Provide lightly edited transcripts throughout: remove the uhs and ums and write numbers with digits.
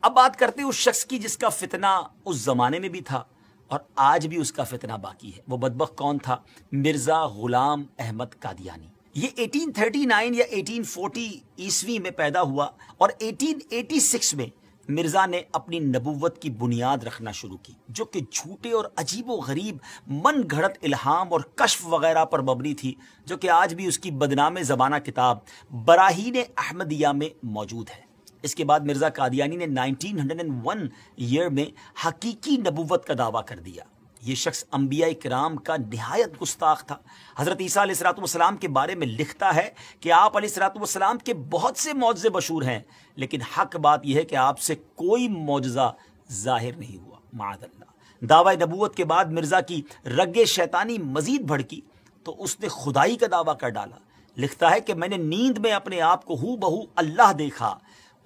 اب بات کرتے ہیں اس شخص کی جس کا فتنہ اس زمانے میں بھی تھا اور آج بھی اس کا فتنہ باقی ہے۔ وہ بدبخت کون تھا؟ مرزا غلام احمد قادیانی۔ یہ 1839 یا 1840 عیسوی میں پیدا ہوا اور 1886 میں مرزا نے اپنی نبوت کی بنیاد رکھنا شروع کی، جو کہ جھوٹے اور عجیب و غریب من گھڑت الہام اور کشف وغیرہ پر مبنی تھی، جو کہ آج بھی اس کی بدنام زمانہ کتاب براہین احمدیہ میں موجود ہے۔ اس کے بعد مرزا قادیانی نے 1901 ایئر میں حقیقی نبوت کا دعویٰ کر دیا۔ یہ شخص انبیاء کرام کا نہایت گستاخ تھا۔ حضرت عیسیٰ علیہ السلام کے بارے میں لکھتا ہے کہ آپ علیہ السلام کے بہت سے معجزے مشہور ہیں، لیکن حق بات یہ ہے کہ آپ سے کوئی معجزہ ظاہر نہیں ہوا، معاذ اللہ۔ دعوی نبوت کے بعد مرزا کی رگ شیطانی مزید بھڑکی تو اس نے خدائی کا دعویٰ کر ڈالا۔ لکھتا ہے کہ میں نے نیند میں اپنے آپ کو ہو بہو اللہ دیکھا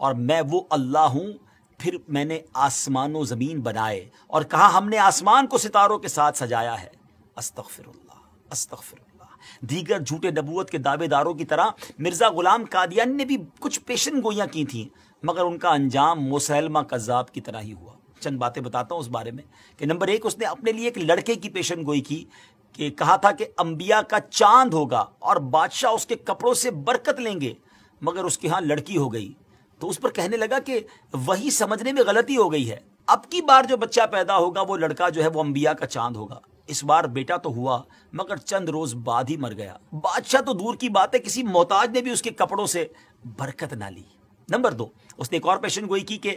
اور میں وہ اللہ ہوں۔ پھر میں نے آسمان و زمین بنائے اور کہا ہم نے آسمان کو ستاروں کے ساتھ سجایا ہے۔ استغفر اللہ، استغفر اللہ۔ دیگر جھوٹے نبوت کے دعوے داروں کی طرح مرزا غلام قادیانی نے بھی کچھ پیشن گوئیاں کی تھیں، مگر ان کا انجام مسیلمہ کذاب کی طرح ہی ہوا۔ چند باتیں بتاتا ہوں اس بارے میں کہ نمبر 1، اس نے اپنے لیے ایک لڑکے کی پیشن گوئی کی کہ کہا تھا کہ انبیاء کا چاند ہوگا اور بادشاہ اس کے کپڑوں سے برکت لیں گے، مگر اس کے ہاں لڑکی ہو گئی تو اس پر کہنے لگا کہ وہی سمجھنے میں غلطی ہو گئی ہے، اب کی بار جو بچہ پیدا ہوگا وہ لڑکا جو ہے وہ انبیاء کا چاند ہوگا۔ اس بار بیٹا تو ہوا مگر چند روز بعد ہی مر گیا۔ بادشاہ تو دور کی بات ہے، کسی محتاج نے بھی اس کے کپڑوں سے برکت نہ لی۔ نمبر 2، اس نے ایک اور پیشن گوئی کی کہ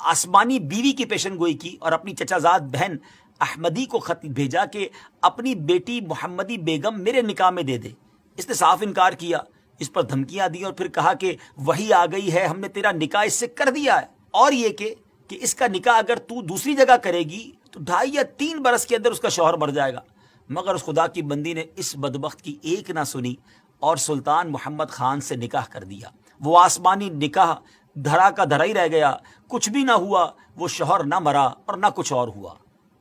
آسمانی بیوی کی پیشن گوئی کی اور اپنی چچا زاد بہن احمدی کو خط بھیجا کہ اپنی بیٹی محمدی بیگم میرے نکاح میں دے دے۔ اس نے صاف انکار کیا، اس پر دھمکیاں دی اور پھر کہا کہ وہی آ گئی ہے، ہم نے تیرا نکاح اس سے کر دیا ہے، اور یہ کہ اس کا نکاح اگر تو دوسری جگہ کرے گی تو 2.5 یا 3 برس کے اندر اس کا شوہر مر جائے گا۔ مگر اس خدا کی بندی نے اس بدبخت کی ایک نہ سنی اور سلطان محمد خان سے نکاح کر دیا۔ وہ آسمانی نکاح دھرا کا دھرا ہی رہ گیا، کچھ بھی نہ ہوا، وہ شوہر نہ مرا اور نہ کچھ اور ہوا۔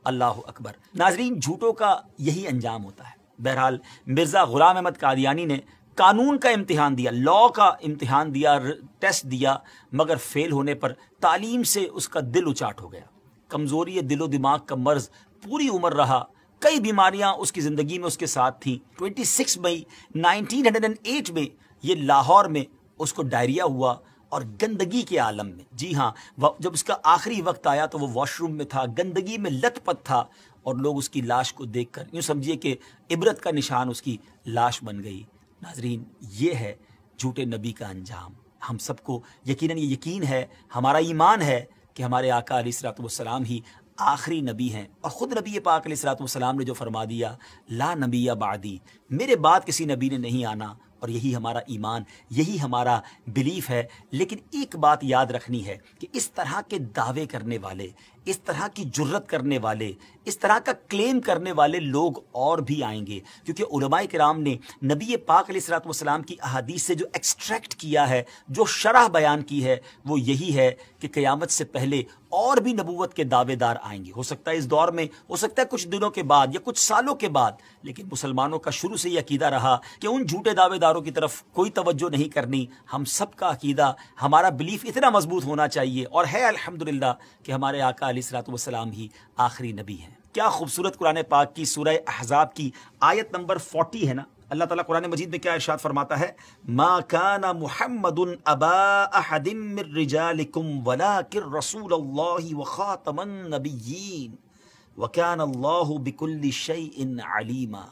اللہ اکبر۔ ناظرین، جھوٹوں کا یہی انجام ہوتا ہے۔ بہرحال مرزا غلام احمد قادیانی نے قانون کا امتحان دیا، لا کا امتحان دیا، ٹیسٹ دیا، مگر فیل ہونے پر تعلیم سے اس کا دل اچاٹ ہو گیا۔ کمزوری دل و دماغ کا مرض پوری عمر رہا، کئی بیماریاں اس کی زندگی میں اس کے ساتھ تھیں۔ 26 مئی 1908 میں یہ لاہور میں اس کو ڈائریا ہوا اور گندگی کے عالم میں، جی ہاں، جب اس کا آخری وقت آیا تو وہ واش روم میں تھا، گندگی میں لت پت تھا، اور لوگ اس کی لاش کو دیکھ کر یوں سمجھیے کہ عبرت کا نشان اس کی لاش بن گئی۔ ناظرین، یہ ہے جھوٹے نبی کا انجام۔ ہم سب کو یقیناً یہ یقین ہے، ہمارا ایمان ہے کہ ہمارے آقا علیہ السلام ہی آخری نبی ہیں، اور خود نبی پاک علیہ السلام نے جو فرما دیا، لا نبی بعدی، میرے بعد کسی نبی نے نہیں آنا، اور یہی ہمارا ایمان، یہی ہمارا بلیف ہے۔ لیکن ایک بات یاد رکھنی ہے کہ اس طرح کے دعوے کرنے والے، اس طرح کی جرت کرنے والے، اس طرح کا کلیم کرنے والے لوگ اور بھی آئیں گے، کیونکہ علماء کرام نے نبی پاک علیہ السلام کی احادیث سے جو ایکسٹریکٹ کیا ہے، جو شرح بیان کی ہے، وہ یہی ہے کہ قیامت سے پہلے اور بھی نبوت کے دعوے دار آئیں گے۔ ہو سکتا ہے اس دور میں، ہو سکتا ہے کچھ دنوں کے بعد یا کچھ سالوں کے بعد، لیکن مسلمانوں کا شروع سے یہ عقیدہ رہا کہ ان جھوٹے دعوے داروں کی طرف کوئی توجہ نہیں کرنی۔ ہم سب کا عقیدہ، ہمارا بلیف اتنا مضبوط ہونا چاہیے، اور ہے الحمدللہ کہ ہمارے آقا علیہ السلام ہی آخری نبی ہیں۔ کیا خوبصورت قرآن پاک کی سورہ احزاب کی آیت نمبر 40 ہے نا، اللہ تعالیٰ قرآن مجید میں کیا ارشاد فرماتا ہے؟ ما کان محمد ابا احد من رجالکم ولکن رسول اللہ وخاتم النبیین وکان اللہ بکل شیء علیما۔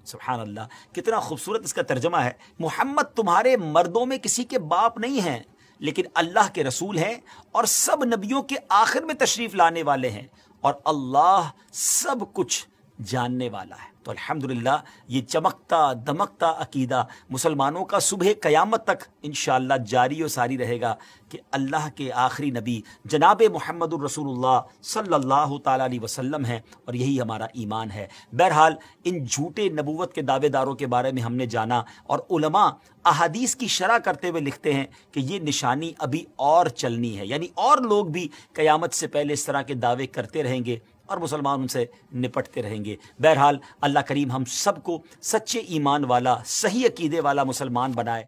سبحان اللہ، کتنا خوبصورت اس کا ترجمہ ہے۔ محمد تمہارے مردوں میں کسی کے باپ نہیں ہیں، لیکن اللہ کے رسول ہیں اور سب نبیوں کے آخر میں تشریف لانے والے ہیں، اور اللہ سب کچھ جاننے والا ہے۔ تو الحمدللہ یہ چمکتا دمکتا عقیدہ مسلمانوں کا صبح قیامت تک انشاءاللہ جاری و ساری رہے گا کہ اللہ کے آخری نبی جناب محمد الرسول اللہ صلی اللہ تعالیٰ علیہ وسلم ہیں، اور یہی ہمارا ایمان ہے۔ بہرحال ان جھوٹے نبوت کے دعوے داروں کے بارے میں ہم نے جانا، اور علماء احادیث کی شرح کرتے ہوئے لکھتے ہیں کہ یہ نشانی ابھی اور چلنی ہے، یعنی اور لوگ بھی قیامت سے پہلے اس طرح کے دعوے کرتے رہیں گے اور مسلمان ان سے نپٹتے رہیں گے۔ بہرحال اللہ کریم ہم سب کو سچے ایمان والا، صحیح عقیدے والا مسلمان بنائے۔